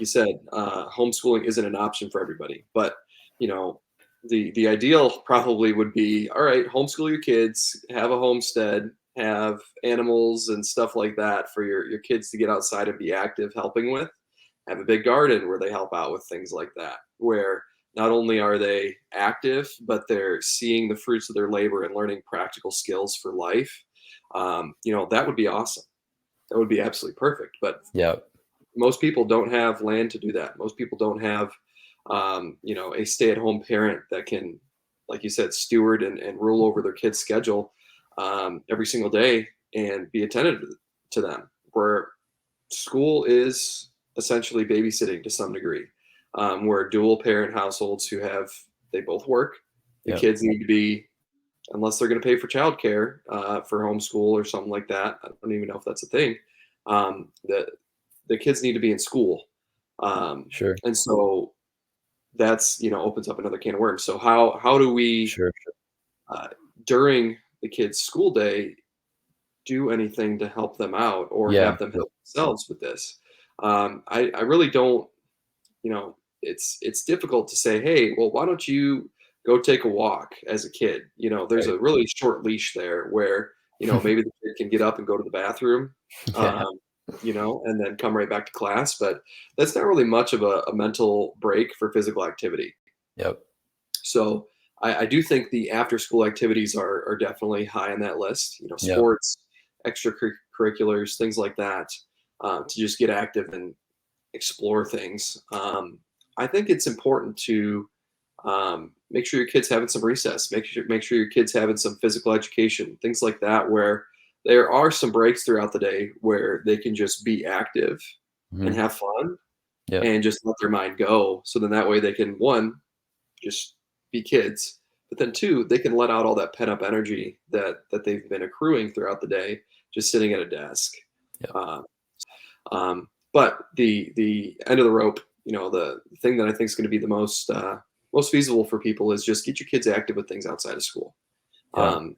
you said, homeschooling isn't an option for everybody, but you know, the ideal probably would be, all right, homeschool your kids, have a homestead, have animals and stuff like that for your kids to get outside and be active helping with. Have a big garden where they help out with things like that, where not only are they active, but they're seeing the fruits of their labor and learning practical skills for life. That would be awesome. That would be absolutely perfect. But Yep. most people don't have land to do that. Most people don't have, a stay-at-home parent that can, like you said, steward and rule over their kid's schedule every single day and be attentive to them. Where school is essentially babysitting to some degree. Where dual parent households they both work. The Yep. kids need to be, unless they're going to pay for childcare for homeschool or something like that. I don't even know if that's a thing. The kids need to be in school, Sure. and so that's opens up another can of worms. So how do we Sure. uh, during the kids' school day do anything to help them out or Yeah. have them help themselves with this? I really don't. It's difficult to say, hey, well, why don't you go take a walk as a kid? There's Right. a really short leash there where maybe the kid can get up and go to the bathroom, Yeah. um, and then come right back to class. But that's not really much of a mental break for physical activity. Yep. So I do think the after school activities are definitely high on that list. Yep. Sports, extracurriculars, things like that, to just get active and explore things. I think it's important to make sure your kids having some recess. Make sure your kids having some physical education, things like that, where there are some breaks throughout the day where they can just be active and Mhm. have fun Yep. and just let their mind go. So then that way they can, one, just be kids, but then two, they can let out all that pent up energy that they've been accruing throughout the day, just sitting at a desk. Yep. Uh, but the end of the rope, the thing that I think is going to be the most feasible for people is just get your kids active with things outside of school. Yeah. Um,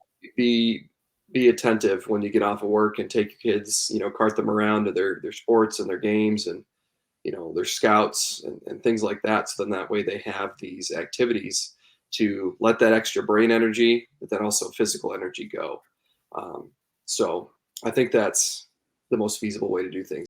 be attentive when you get off of work and take your kids, cart them around to their sports and their games and their scouts and things like that. So then that way they have these activities to let that extra brain energy, but then also physical energy go. Um, so I think that's the most feasible way to do things.